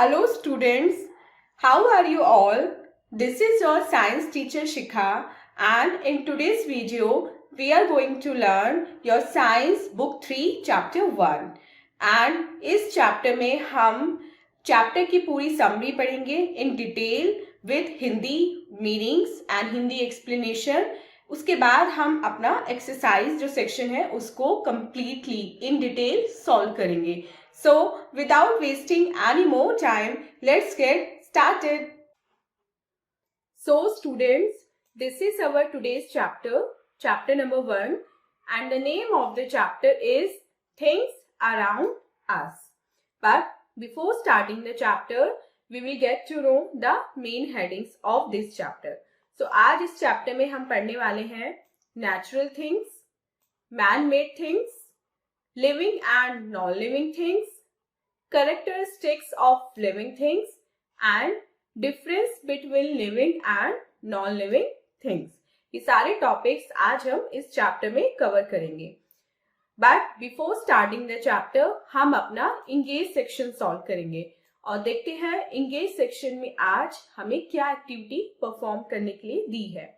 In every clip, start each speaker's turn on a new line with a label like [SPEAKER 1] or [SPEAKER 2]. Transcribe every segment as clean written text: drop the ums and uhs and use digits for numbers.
[SPEAKER 1] Hello students, how are you all? This is your science teacher Shikha, and in today's video we are going to learn your science book 3 chapter 1 and इस chapter में हम chapter की पूरी summary पढ़ेंगे in detail with Hindi meanings and Hindi explanation. उसके बाद हम अपना exercise जो section है उसको completely in detail solve करेंगे. So, without wasting any more time, let's get started. So, students, this is our today's chapter, chapter number 1, and the name of the chapter is Things Around Us. But before starting the chapter, we will get to know the main headings of this chapter. So, आज इस chapter में हम पढ़ने वाले हैं natural things, man-made things, living and non-living things, characteristics of living things and difference between living and non-living things. ये सारे topics आज हम इस चैप्टर में कवर करेंगे. But before starting the chapter हम अपना इंगेज सेक्शन सॉल्व करेंगे और देखते हैं इंगेज सेक्शन में आज हमें क्या एक्टिविटी परफॉर्म करने के लिए दी है.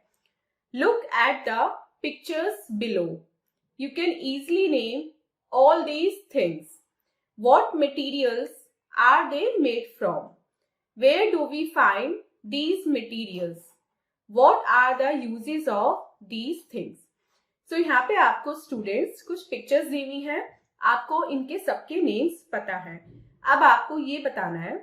[SPEAKER 1] Look at the pictures below. You can easily name all these things. What materials are they made from? Where do we find these materials? What are the uses of these things? So यहाँ पे आपको students कुछ pictures दी हुई हैं, आपको इनके सबके names पता है. अब आपको ये बताना है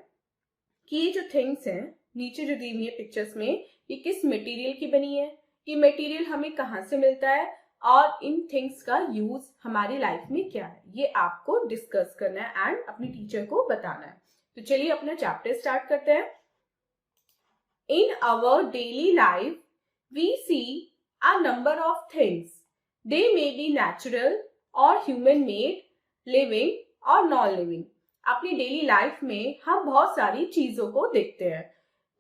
[SPEAKER 1] कि ये जो थिंग्स हैं नीचे जो दी हुई है पिक्चर्स में, ये किस मटेरियल की बनी है, ये मटेरियल हमें कहाँ से मिलता है और इन थिंग्स का यूज हमारी लाइफ में क्या है, ये आपको डिस्कस करना है एंड अपने टीचर को बताना है. तो चलिए अपना चैप्टर स्टार्ट करते हैं. In our daily life we see a number of things. They may be natural और ह्यूमन मेड, लिविंग और नॉन लिविंग. अपनी डेली लाइफ में हम बहुत सारी चीजों को देखते हैं.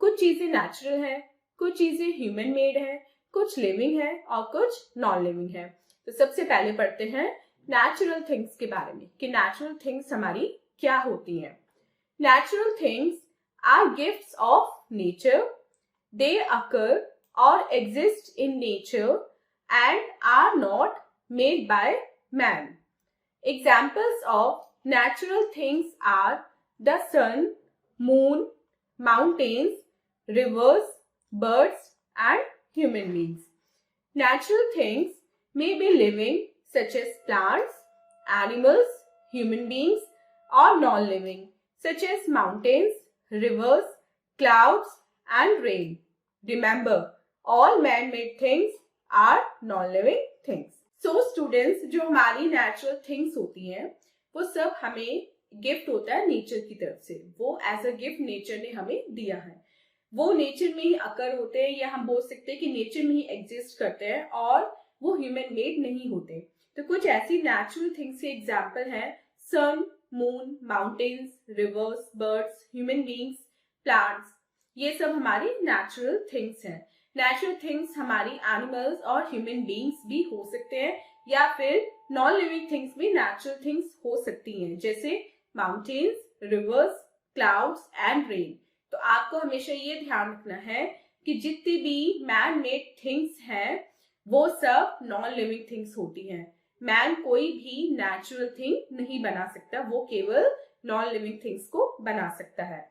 [SPEAKER 1] कुछ चीजें नेचुरल हैं, कुछ चीजें ह्यूमन मेड हैं, कुछ लिविंग है और कुछ नॉन लिविंग है. तो सबसे पहले पढ़ते हैं नेचुरल थिंग्स के बारे में कि नेचुरल थिंग्स हमारी क्या होती हैं. Natural things are gifts of nature. They occur or exist in nature and are not made by man. Examples of natural things are the sun, moon, mountains, rivers, birds and human beings. Natural things may be living such as plants, animals, human beings or non-living such as mountains, rivers, clouds and rain. Remember, all man-made things are non-living things. So students, जो हमारी natural things होती हैं वो सब हमें gift होता है nature की तरफ से. वो एज अ गिफ्ट नेचर ने हमें दिया है. वो नेचर में ही अकर होते हैं या हम बोल सकते हैं कि नेचर में ही एग्जिस्ट करते हैं और वो ह्यूमन मेड नहीं होते. तो कुछ ऐसी नेचुरल थिंग्स के एग्जांपल हैं sun, moon, mountains, rivers, birds, human beings, plants. ये सब हमारी नेचुरल थिंग्स हैं. नेचुरल थिंग्स हमारी एनिमल्स और ह्यूमन बीइंग्स भी हो सकते हैं या फिर नॉन लिविंग थिंग्स भी नेचुरल थिंग्स हो सकती हैं जैसे mountains, rivers, clouds and rain. तो आपको हमेशा ये ध्यान रखना है कि जितनी भी मैन मेड थिंग्स हैं वो सब नॉन लिविंग थिंग्स होती हैं. मैन कोई भी नेचुरल थिंग नहीं बना सकता, वो केवल नॉन लिविंग थिंग्स को बना सकता है.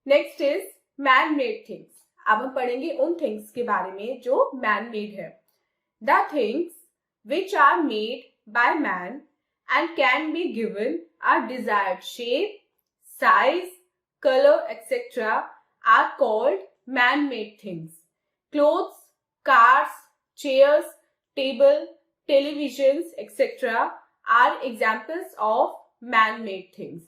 [SPEAKER 1] Next is man made things. अब हम पढ़ेंगे उन थिंग्स के बारे में जो मैन मेड है. The things which are made by man and can be given a desired shape, size, color, etc. are called man-made things. Clothes, cars, chairs, table, televisions, etc. are examples of man-made things.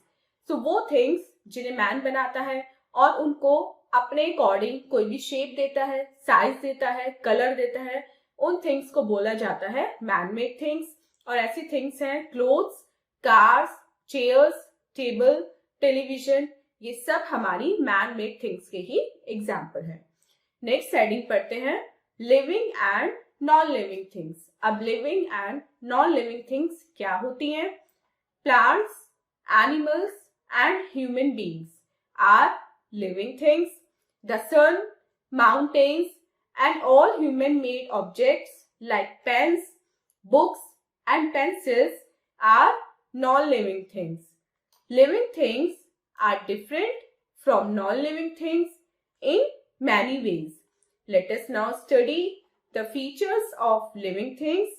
[SPEAKER 1] So वो things जिन्हें man बनाता है और उनको अपने according कोई भी shape देता है, साइज देता है, कलर देता है, उन थिंग्स को बोला जाता है man-made things. और ऐसी थिंग्स हैं clothes, cars, chairs, table, television. ये सब हमारी मैन मेड थिंग्स के ही एग्जाम्पल हैं. नेक्स्ट हेडिंग पढ़ते हैं living and non living things. अब living and non living things क्या होती हैं? Plants, animals and human beings are living things. The sun, mountains, and all human-made objects like pens, books, and pencils are non-living things. Living things are different from non-living things in many ways. Let us now study the features of living things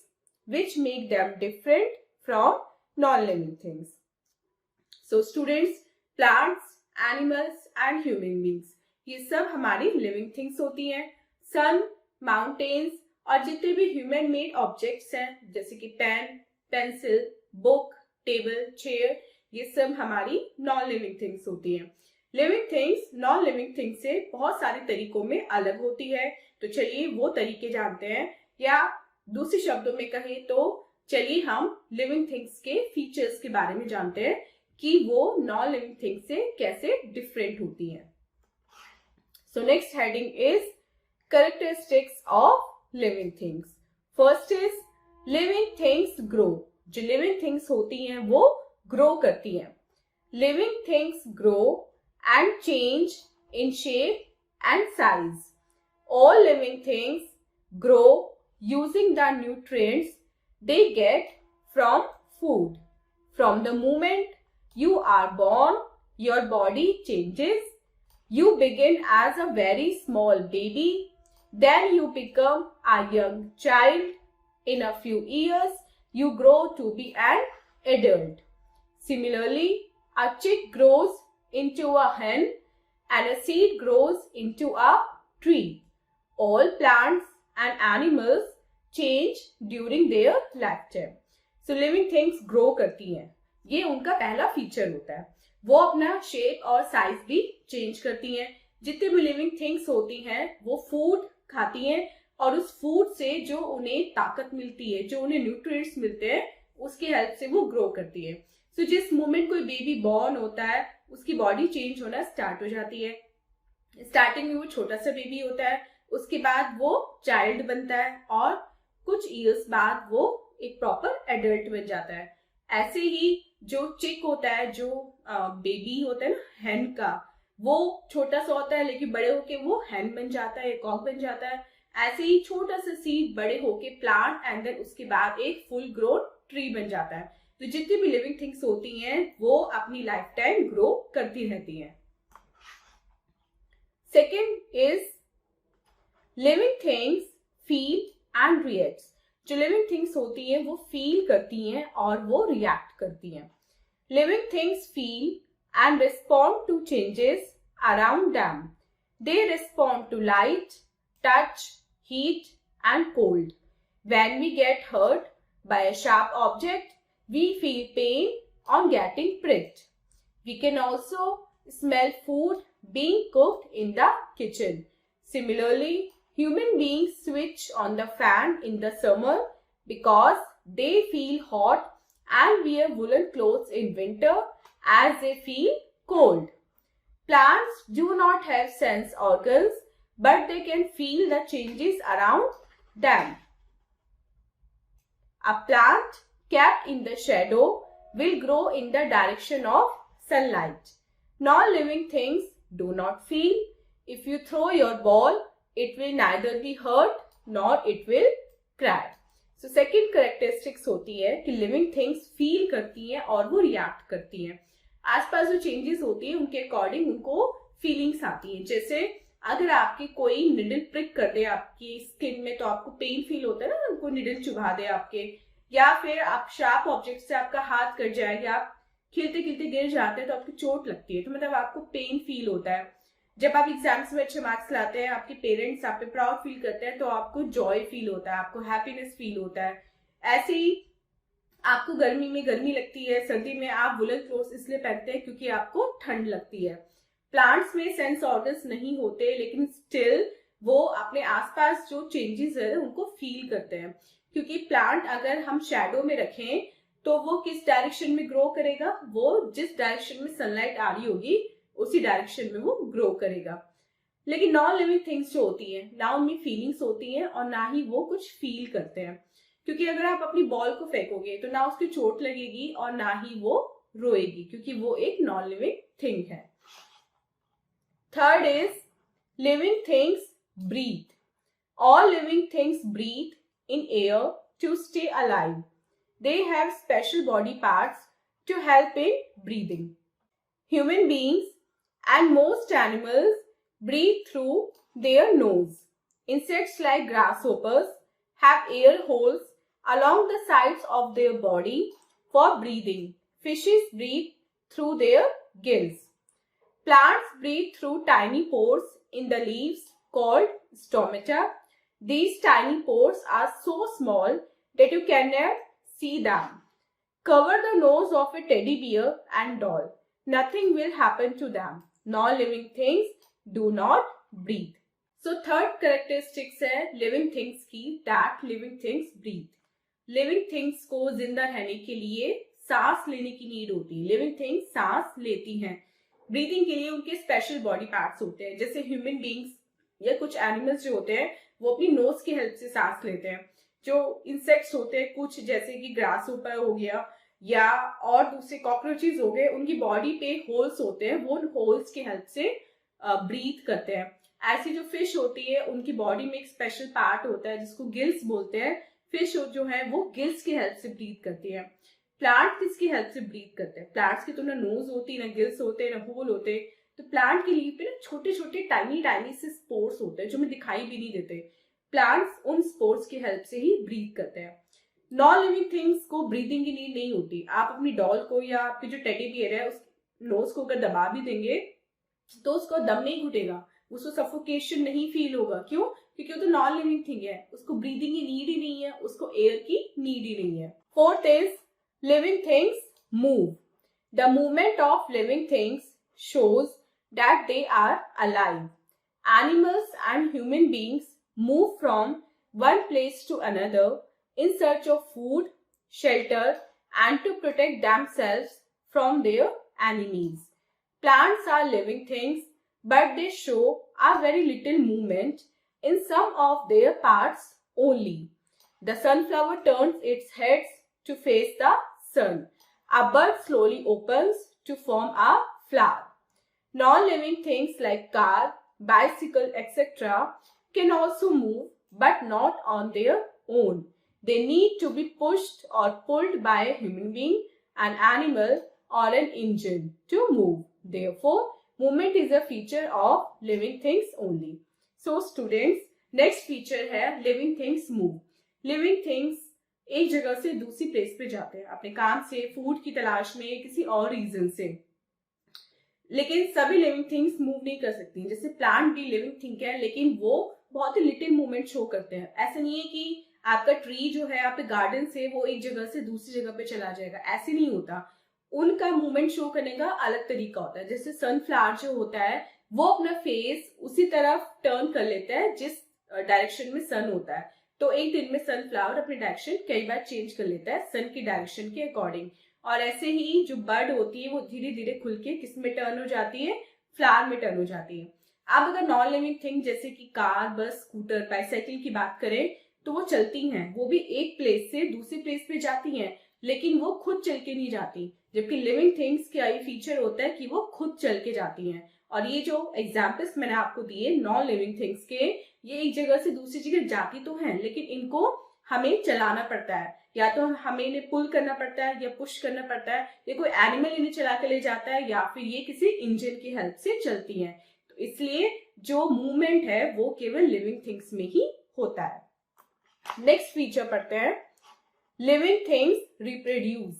[SPEAKER 1] which make them different from non-living things. So students, plants, animals and human beings, ये सब हमारी living things होती हैं. सन, mountains और जितने भी human made objects हैं जैसे कि pen, pencil, book, table, chair, ये सब हमारी नॉन लिविंग थिंग्स होती हैं. Living things non living things से बहुत सारे तरीकों में अलग होती है. तो चलिए वो तरीके जानते हैं, या दूसरे शब्दों में कहें तो चलिए हम लिविंग थिंग्स के फीचर्स के बारे में जानते हैं कि वो नॉन लिविंग थिंग्स से कैसे डिफरेंट होती हैं. So next heading is characteristics of living things. First is living things grow. जो living things होती हैं वो grow करती हैं. Living things grow and change in shape and size. All living things grow using the nutrients they get from food. From the moment you are born, your body changes. You begin as a very small baby, then you become a young child. In a few years, you grow to be an adult. Similarly, a chick grows into a hen and a seed grows into a tree. All plants and animals change during their lifetime. So living things grow करती हैं. ये उनका पहला feature होता है. वो अपना shape और साइज भी चेंज करती हैं. जितने भी लिविंग थिंग्स होती हैं वो फूड खाती हैं और उस फूड से जो उन्हें ताकत मिलती है, जो उन्हें न्यूट्रिएंट्स मिलते हैं, उसकी हेल्प से वो ग्रो करती है. सो जिस मोमेंट कोई बेबी बॉर्न होता है उसकी बॉडी चेंज होना स्टार्ट हो जाती है. स्टार्टिंग में वो छोटा सा बेबी होता है, उसके बाद वो चाइल्ड बनता है और कुछ ईयर्स बाद वो एक प्रॉपर एडल्ट बन जाता है. ऐसे ही जो चिक होता है, जो बेबी होता है ना हैन का, वो छोटा सा होता है लेकिन बड़े होके वो हैन बन जाता है, कॉक बन जाता है. ऐसे ही छोटा सा सीड बड़े होके प्लांट एंड देन उसके बाद एक फुल ग्रोन ट्री बन जाता है. तो जितनी भी लिविंग थिंग्स होती हैं वो अपनी लाइफ टाइम ग्रो करती रहती हैं. Second is living things feel and react. जो लिविंग थिंग्स होती हैं वो फील करती हैं और वो रिएक्ट करती हैं. Living things feel and respond to changes around them. They respond to light, touch, heat and cold. When we get hurt by a sharp object, we feel pain on getting pricked. We can also smell food being cooked in the kitchen. Similarly, human beings switch on the fan in the summer because they feel hot and wear woolen clothes in winter as they feel cold. Plants do not have sense organs, but they can feel the changes around them. A plant kept in the shadow will grow in the direction of sunlight. Non-living things do not feel. If you throw your ball, it will neither be hurt nor it will cry. So second characteristics होती है कि living things feel करती हैं और वो react करती हैं. आसपास जो चेंजेस होती है उनके अकॉर्डिंग उनको फीलिंग्स आती हैं. जैसे अगर आपके कोई निडल प्रिक कर दे आपकी स्किन में तो आपको पेन फील होता है ना, उनको निडल चुभा दे आपके, या फिर आप शार्प ऑब्जेक्ट से आपका हाथ कट जाए या आप खेलते खेलते गिर जाते हैं तो आपको चोट लगती है, तो मतलब आपको पेन फील होता है. जब आप एग्जाम्स में अच्छे मार्क्स लाते हैं, आपके पेरेंट्स आप पे प्राउड फील करते हैं तो आपको जॉय फील होता है, आपको हैप्पीनेस फील होता है. ऐसे ही आपको गर्मी में गर्मी लगती है, सर्दी में आप वुलन क्लोथ्स इसलिए पहनते हैं क्योंकि आपको ठंड लगती है. प्लांट्स में सेंस ऑर्गन्स नहीं होते लेकिन स्टिल वो अपने आसपास जो चेंजेस है उनको फील करते हैं, क्योंकि प्लांट अगर हम शैडो में रखें तो वो किस डायरेक्शन में ग्रो करेगा, वो जिस डायरेक्शन में सनलाइट आ रही होगी उसी डायरेक्शन में वो ग्रो करेगा. लेकिन नॉन लिविंग थिंग्स जो होती हैं ना उनमें फीलिंग्स होती हैं और ना ही वो कुछ फील करते हैं, क्योंकि अगर आप अपनी बॉल को फेंकोगे तो ना उसकी चोट लगेगी और ना ही वो रोएगी क्योंकि वो एक नॉन लिविंग थिंग है। Third is living things breathe. All living things breathe in air to stay alive. They have special body parts to help in breathing. Human beings and most animals breathe through their nose. Insects like grasshoppers have air holes along the sides of their body for breathing. Fishes breathe through their gills. Plants breathe through tiny pores in the leaves called stomata. These tiny pores are so small that you cannot see them. Cover the nose of a teddy bear and doll. Nothing will happen to them. Non-living things do not breathe. So third characteristics है living things की, that living things breathe. Living things को जिंदा रहने के लिए सांस लेने की नीड होती है. Living things सांस लेती हैं. ब्रीदिंग के लिए उनके स्पेशल बॉडी पार्ट्स होते हैं. जैसे ह्यूमन बींग्स या कुछ एनिमल्स जो होते हैं वो अपनी नोज की हेल्प से सांस लेते हैं. जो इंसेक्ट्स होते हैं कुछ, जैसे कि ग्रास ऊपर हो गया या और दूसरे कॉकरोचेस हो गए, उनकी बॉडी पे होल्स होते हैं, वो उन होल्स की हेल्प से ब्रीथ करते हैं. ऐसी जो फिश होती है उनकी बॉडी में एक स्पेशल पार्ट होता है जिसको गिल्स बोलते हैं. फिश जो है वो गिल्स की हेल्प से ब्रीथ करती है. प्लांट किसकी हेल्प से ब्रीथ करते हैं? प्लांट्स की तो ना नोज होती, ना गिल्स होते, ना होल होते. तो प्लांट के लीव पे ना छोटे छोटे टाइनी टाइनी से स्पोर्स होते हैं जो हमें दिखाई भी नहीं देते. प्लांट्स उन स्पोर्स की हेल्प से ही ब्रीथ करते हैं. नॉन लिविंग थिंग्स को ब्रीदिंग की नीड नहीं होती. आप अपनी डॉल को या आपकी जो टेडी बियर है उस नोज को अगर दबा भी देंगे तो उसको दम नहीं घुटेगा, उसको सफोकेशन नहीं फील होगा. क्यों? क्योंकि वो तो नॉन लिविंग थिंग है, उसको ब्रीदिंग की नीड ही नहीं है, उसको एयर की नीड ही नहीं है. Fourth is living things move. The movement of living things shows that they are alive. Animals and human beings move from one place to another in search of food, shelter, and to protect themselves from their enemies. Plants are living things, but they show a very little movement in some of their parts only. The sunflower turns its head to face the sun. A bud slowly opens to form a flower. Non-living things like car, bicycle, etc. can also move, but not on their own. They need to be pushed or pulled by a human being, an animal, or an engine to move. Therefore, movement is a feature of living things only. So students, next feature है living things move. Living things एक जगह से दूसरी place पे जाते हैं अपने काम से, फूड की तलाश में, किसी और रीजन से. लेकिन सभी लिविंग थिंग्स मूव नहीं कर सकती. जैसे प्लांट भी लिविंग थिंग है लेकिन वो बहुत ही लिटिल मूवमेंट शो करते हैं. ऐसा नहीं है कि आपका ट्री जो है आपके गार्डन से वो एक जगह से दूसरी जगह पे चला जाएगा, ऐसे नहीं होता. उनका मूवमेंट शो करने का अलग तरीका होता है. जैसे सनफ्लावर जो होता है वो अपना फेस उसी तरफ टर्न कर लेता है जिस डायरेक्शन में सन होता है. तो एक दिन में सनफ्लावर अपनी डायरेक्शन कई बार चेंज कर लेता है सन की डायरेक्शन के अकॉर्डिंग. और ऐसे ही जो बर्ड होती है वो धीरे धीरे खुल के किस में टर्न हो जाती है? फ्लावर में टर्न हो जाती है. अब अगर नॉन लिविंग थिंग जैसे कि कार, बस, स्कूटर, बाइसाइकिल की बात करें तो वो चलती हैं, वो भी एक प्लेस से दूसरी प्लेस पे जाती हैं, लेकिन वो खुद चल के नहीं जाती. जबकि लिविंग थिंग्स का ये फीचर होता है कि वो खुद चल के जाती हैं. और ये जो एग्जाम्पल्स मैंने आपको दिए नॉन लिविंग थिंग्स के, ये एक जगह से दूसरी जगह जाती तो हैं लेकिन इनको हमें चलाना पड़ता है. या तो हमें इन्हें पुल करना पड़ता है या पुश करना पड़ता है, या कोई एनिमल इन्हें चला के ले जाता है, या फिर ये किसी इंजन की हेल्प से चलती हैं. तो इसलिए जो मूवमेंट है वो केवल लिविंग थिंग्स में ही होता है. नेक्स्ट फीचर पढ़ते हैं. Living things reproduce.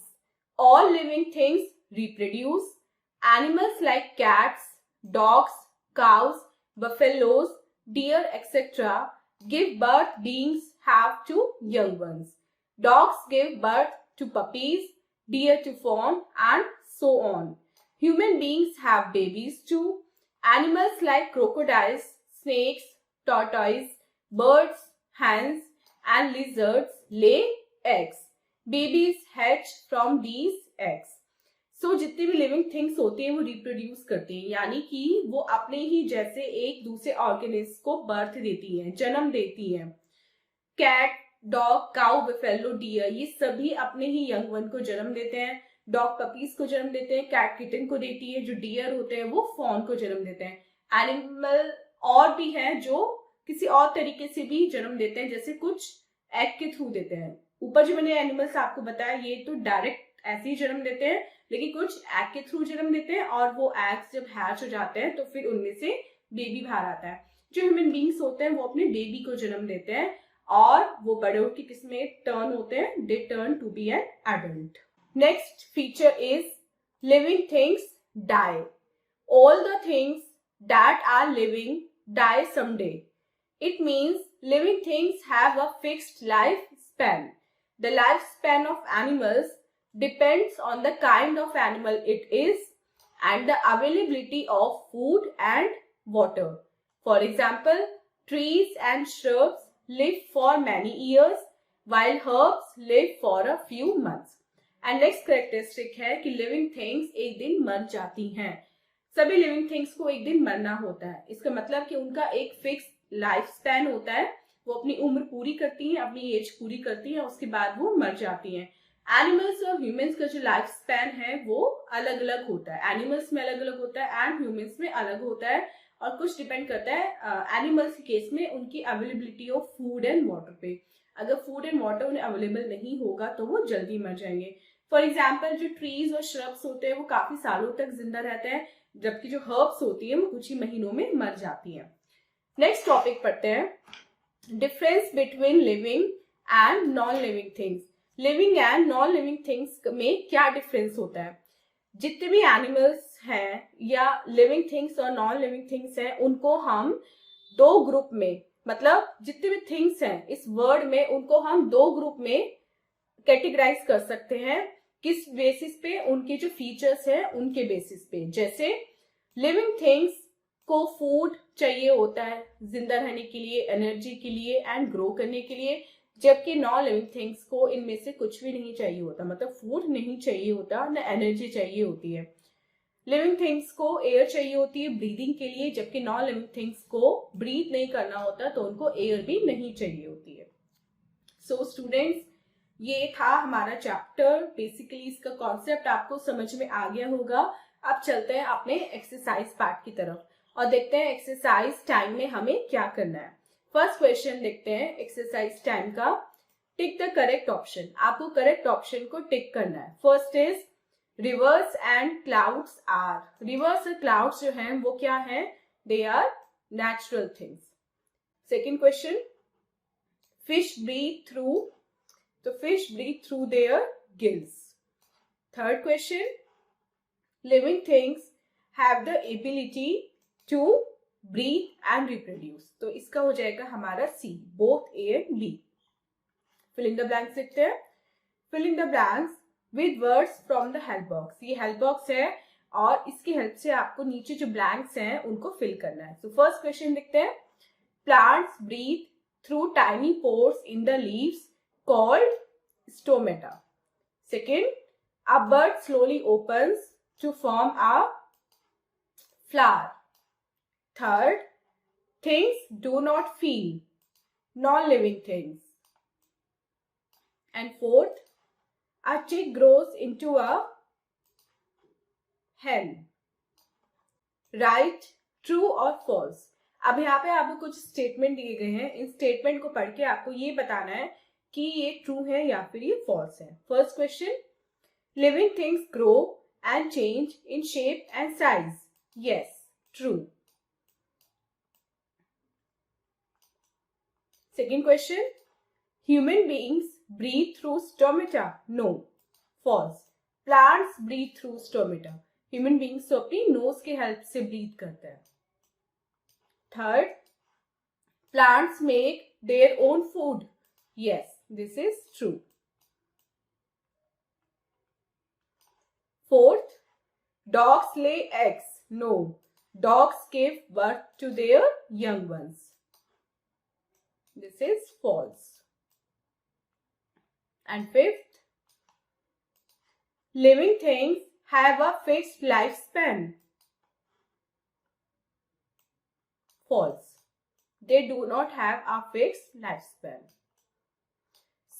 [SPEAKER 1] All living things reproduce. Animals like cats, dogs, cows, buffaloes, deer, etc. give birth. Beings have two young ones. Dogs give birth to puppies, deer to fawn, and so on. Human beings have babies too. Animals like crocodiles, snakes, tortoises, birds, hens, and lizards lay eggs. Babies hatch from these eggs. सो जितनी भी living things होती हैं वो reproduce करती हैं, यानी कि वो अपने ही जैसे एक दूसरे ऑर्गेनिज्म को बर्थ देती हैं, जन्म देती हैं. Cat, dog, cow, buffalo, deer, ये सभी अपने ही यंग वन को जन्म देते हैं. डॉग पपीज को जन्म देते हैं, कैट किटन को देती है, जो डियर होते हैं वो फॉन को जन्म देते हैं। एनिमल और भी हैं जो किसी और तरीके से भी जन्म देते हैं, जैसे कुछ एग के थ्रू देते हैं। ऊपर जो मैंने एनिमल्स आपको बताया ये तो डायरेक्ट ऐसे ही जन्म देते हैं, लेकिन कुछ एग के थ्रू जन्म देते हैं और वो एग्स जब हैच हो जाते हैं तो फिर उनमें से बेबी बाहर आता है। जो ह्यूमन बींग्स होते हैं वो अपने बेबी को जन्म देते हैं और वो बड़े होकर किसमें टर्न होते हैं, they turn to be an adult. Next feature is living things die. All the things that are living die someday. It means living things have a fixed lifespan. The lifespan of animals depends on the kind of animal it is and the availability of food and water. For example, trees and shrubs live for many years while herbs live for a few months. And next characteristic है कि living things एक दिन मर जाती हैं। सभी living things को एक दिन मरना होता है। इसका मतलब कि उनका एक फिक्स लाइफ स्पैन होता है, वो अपनी उम्र पूरी करती हैं, अपनी एज पूरी करती हैं, उसके बाद वो मर जाती हैं। एनिमल्स और ह्यूमंस का जो लाइफ स्पैन है वो अलग अलग होता है। एनिमल्स में अलग अलग होता है एंड ह्यूमंस में अलग होता है, और कुछ डिपेंड करता है एनिमल्स के केस में उनकी availability of food and water पे। अगर फूड एंड वाटर उन्हें अवेलेबल नहीं होगा तो वो जल्दी मर जाएंगे। फॉर एग्जाम्पल जो ट्रीज और श्रब्स होते हैं वो काफी सालों तक जिंदा रहते हैं, जबकि जो हर्ब्स होती है वो कुछ ही महीनों में मर जाती हैं। नेक्स्ट टॉपिक पढ़ते हैं, difference between living and non living things. Living and non living things में क्या डिफरेंस होता है? जितने भी एनिमल्स हैं या लिविंग थिंग्स और नॉन लिविंग थिंग्स हैं उनको हम दो ग्रुप में, मतलब जितने भी थिंग्स हैं इस वर्ड में उनको हम दो ग्रुप में कैटेगराइज कर सकते हैं। किस बेसिस पे? उनके जो फीचर्स हैं उनके बेसिस पे। जैसे लिविंग थिंग्स को फूड चाहिए होता है जिंदा रहने के लिए, एनर्जी के लिए एंड ग्रो करने के लिए, जबकि नॉन लिविंग थिंग्स को इनमें से कुछ भी नहीं चाहिए होता, मतलब फूड नहीं चाहिए होता, न एनर्जी चाहिए होती है। लिविंग थिंग्स को एयर चाहिए होती है ब्रीदिंग के लिए, जबकि नॉन लिविंग थिंग्स को ब्रीथ नहीं करना होता तो उनको एयर भी नहीं चाहिए होती है। सो स्टूडेंट्स, ये था हमारा चैप्टर। बेसिकली इसका कॉन्सेप्ट आपको समझ में आ गया होगा। अब चलते हैं अपने एक्सरसाइज पार्ट की तरफ और देखते हैं एक्सरसाइज टाइम में हमें क्या करना है। फर्स्ट क्वेश्चन देखते हैं एक्सरसाइज टाइम का। Tick the correct option. आपको करेक्ट ऑप्शन को टिक करना है। First is rivers and clouds are. Rivers और क्लाउड्स जो हैं वो क्या हैं? They are natural things. Second question, fish breathe through, तो fish breathe through their gills. Third question, living things have the ability to breathe and reproduce, तो इसका हो जाएगा हमारा C, both A and B. Fill in the blanks लिखते हैं। Fill in the blanks with words from the help box. ये help box है और इसकी हेल्प से आपको नीचे जो ब्लैंक्स हैं उनको फिल करना है। सो फर्स्ट क्वेश्चन लिखते हैं, plants breathe through tiny pores in the leaves called stomata. Second, a bud slowly opens to form a flower. Third, things do not feel, non-living things. And fourth, a chick grows into a hen. Right, true or false? अब यहाँ पे आपको कुछ statement दिए गए हैं, इन statement को पढ़ के आपको ये बताना है कि ये ट्रू है या फिर ये फॉल्स है। First question, living things grow and change in shape and size. Yes, true. Second question, human beings breathe through stomata. No, false. Plants breathe through stomata. Human beings तो अपनी नोज के help से breathe करते हैं। Third, plants make their own food. Yes, this is true. Fourth, dogs lay eggs. No, dogs give birth to their young ones. This is false. And fifth, living things have a fixed lifespan. False. They do not have a fixed lifespan.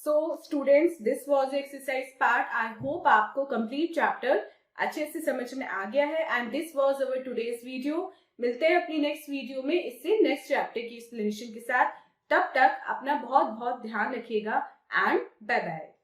[SPEAKER 1] So students, this was exercise part. I hope आपको complete chapter अच्छे से समझ में आ गया है. And this was our today's video. मिलते हैं अपनी नेक्स्ट वीडियो में इससे नेक्स्ट चैप्टर की एक्सप्लेनेशन के साथ. तब तक अपना बहुत बहुत ध्यान रखिएगा एंड बाय बाय.